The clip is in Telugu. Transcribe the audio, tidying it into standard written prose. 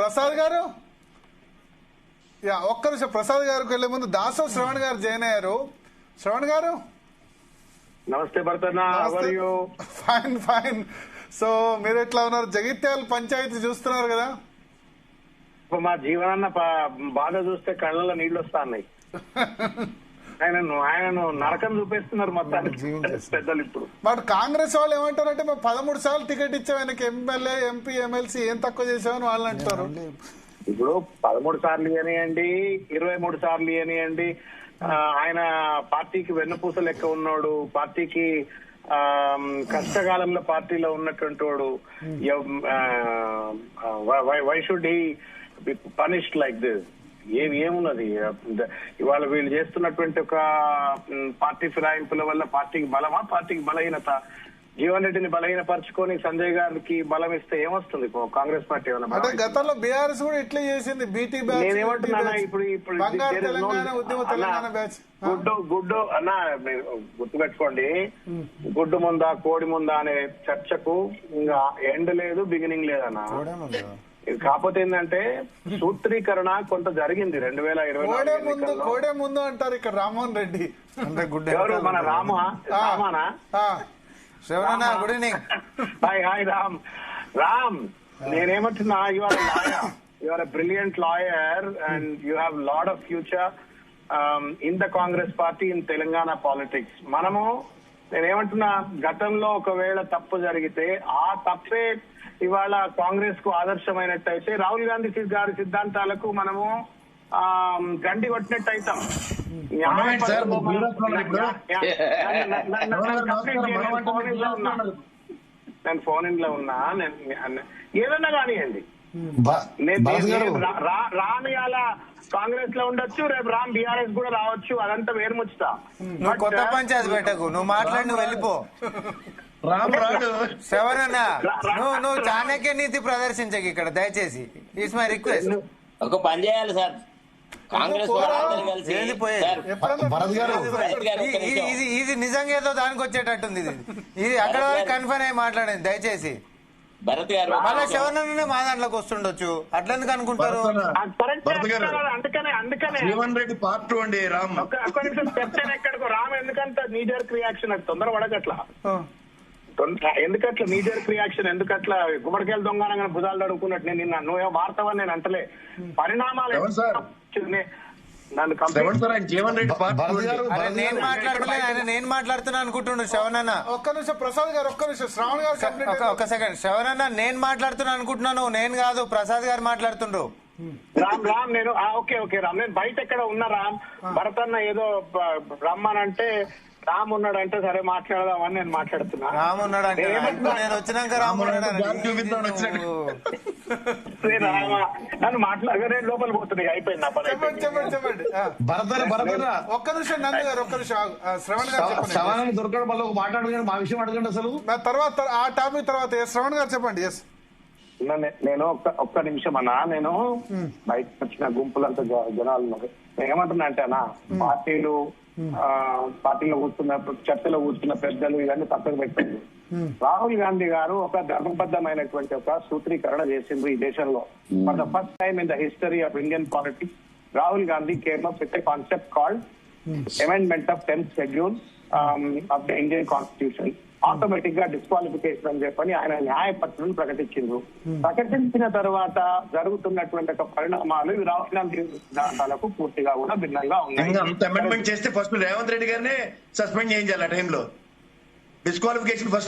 ప్రసాద్ గారు ఒక్క నిమిషం ప్రసాద్ గారికి వెళ్లే ముందు దాసో శ్రవణ్ గారు జాయిన్ అయ్యారు. శ్రవణ్ గారు నమస్తే భరతన్న, ఫైన్ ఫైన్. సో మీరు ఎట్లా ఉన్నారు? జగిత్యాల పంచాయతీ చూస్తున్నారు కదా, మా జీవనాన్న బాధ చూస్తే కళ్ళల్లో నీళ్లు వస్తా ఉన్నాయి. ఆయనను నరకం చూపిస్తున్నారు మొత్తానికి పెద్దలు. ఇప్పుడు బట్ కాంగ్రెస్ వాళ్ళు ఏమంటారంటే మేము 13 సార్లు టికెట్ ఇచ్చాం ఆయనకి, ఎమ్మెల్యే ఎంపీ ఎమ్మెల్సీ ఏం తక్కువ చేసామని వాళ్ళు అంటారు. ఇప్పుడు 13 సార్లు ఇవ్వనియండి, 23 సార్లు ఇవ్వనియండి, ఆయన పార్టీకి వెన్నుపూస లెక్క ఉన్నాడు, పార్టీకి కష్టకాలంలో పార్టీలో ఉన్నటువంటి వాడు. Why should he be punished like this? ఏమున్నది ఇవాళ వీళ్ళు చేస్తున్నటువంటి ఒక పార్టీ ఫిరాయింపుల వల్ల పార్టీకి బలమా, పార్టీకి బలహీనత? జీవన్ రెడ్డిని బలహీనపరచుకొని సంజయ్ గారికి బలం ఇస్తే ఏమొస్తుంది కాంగ్రెస్ పార్టీ? అంటే గతంలో బీఆర్ఎస్ కూడా ఇట్లా చేసింది. బీటీ బ్యాచ్, నేనేమంటున్నా ఇప్పుడు గుడ్డు అన్న గుర్తుపెట్టుకోండి, గుడ్డు ముందా కోడి ముందా అనే చర్చకు ఇంకా ఎండ్ లేదు, బిగినింగ్ లేదన్నా. కాకపోతే ఏంటంటే సూత్రీకరణ కొంత జరిగింది 2020 కోడే ముందు అంటారు ఇక్కడ రామ్మోహన్ రెడ్డి. ఎవరు మన రామానా? Good evening. హాయ్ రామ్, నేనేమంటున్నా, you are a brilliant lawyer and you have lot of future in the Congress party, in Telangana politics. నేనేమంటున్నా, గతంలో ఒకవేళ తప్పు జరిగితే ఆ తప్పే ఇవాళ కాంగ్రెస్ కు ఆదర్శమైనట్టయితే రాహుల్ గాంధీ గారి సిద్ధాంతాలకు మనము గండి కొట్టినట్టు అవుతాం. నేను ఫోన్ ఇన్ లో ఉన్నా, ఏదన్నా కానివ్వండి, రామ్ అలా కాంగ్రెస్ లో ఉండొచ్చు, రేపు రామ్ బీఆర్ఎస్ కూడా రావచ్చు, అదంతా వేరు ముచ్చుతా. కొత్త పంచాయతీ పెట్టకు, నువ్వు మాట్లాడి నువ్వు వెళ్ళిపో. శ్రవణన్నా, నువ్వు చాణక్య నీతి ప్రదర్శించకు ఇక్కడ దయచేసి. It's my request. ఒక పని చేయాలి సార్, కాంగ్రెస్ ఇది నిజంగా ఏదో దానికి వచ్చేటట్టుంది. ఇది అక్కడ కన్ఫర్మ్ అయ్యి మాట్లాడండి దయచేసి. భరత్ గారు మళ్ళీ శివనన్నే మా దాంట్లోకి వస్తుండొచ్చు, అట్లెందుకు అనుకుంటారు? జీవన్ రెడ్డి పార్ట్ 2 అండి. రామ్ ఒక్క నిమిషం చెప్తాను ఎక్కడికో. రామ్ ఎందుకంత నీ జర్క్ రియాక్షన్? అది తొందర పడగట్లా, ఎందుకట్లా నీ జర్క్ రియాక్షన్? ఎందుకట్లా గుమ్మడికాయలు దొంగనగా భుజాలు తడుకున్నట్టు? నేను నిన్న నువ్వే వార్తవని నేను అంటలే. పరిణామాలు నేను మాట్లాడుతున్నా అనుకుంటుండ్రు శ్రవణన్న. ఒక్క నిమిషం ప్రసాద్ గారు, ఒక్క నిమిషం శ్రావణ్ గారు, ఒక్క సెకండ్. శ్రవణన్న నేను మాట్లాడుతున్నా అనుకుంటున్నాను, నేను కాదు, ప్రసాద్ గారు మాట్లాడుతుండ్రు. రామ్ నేను ఓకే రామ్, నేను బయట ఎక్కడ ఉన్నా రామ్. భరత్ అన్న ఏదో రమ్మనంటే రామ్ ఉన్నాడంటే సరే మాట్లాడదామని నేను మాట్లాడుతున్నా. రామ్ ఉన్నాడంటే నేను వచ్చినాక రామ్ నన్ను మాట్లాడగా లోపల పోతుంది, అయిపోయింది నా పని. చెప్పండి. ఒక్క నిమిషం నందు గారు, ఒక్క నిమిషం శ్రవణ్ గారు దొరకడం వల్ల మాట్లాడదు, మా విషయం అడగండి అసలు. తర్వాత ఆ టాపిక్ తర్వాత శ్రవణ్ గారు చెప్పండి. ఎస్, నేను ఒక్క నిమిషం అన్నా. నేను బయట వచ్చిన గుంపులంతా జనాలు ఉన్నారు. నేను ఏమంటున్నా అంటే అన్నా, పార్టీలో కూర్చున్న చర్చలో కూర్చున్న పెద్దలు ఇవన్నీ పక్కకు పెట్టండి. రాహుల్ గాంధీ గారు ఒక ధర్మబద్ధమైనటువంటి ఒక సూత్రీకరణ చేసిండ్రు ఈ దేశంలో. For the first time in the history of Indian politics, Rahul Gandhi came up with a concept called amendment of 10th schedule of the Indian constitution. Automatic గా డిస్క్వాలిఫికేషన్ అని చెప్పని ఆయన న్యాయపత్రం ప్రకటించిండ్రు. ప్రకటించిన తర్వాత జరుగుతున్నటువంటి ఒక పరిణామాలు రాహుల్ గాంధీ సిద్ధాంతాలకు పూర్తిగా కూడా భిన్నంగా ఉన్నాయి. అమెండ్మెంట్ చేస్తే ఫస్ట్ రేవంత్ రెడ్డి గారిని సస్పెండ్ చేయించాలి. ఆ టైంలో డిస్క్వాలిఫికేషన్ ఫస్ట్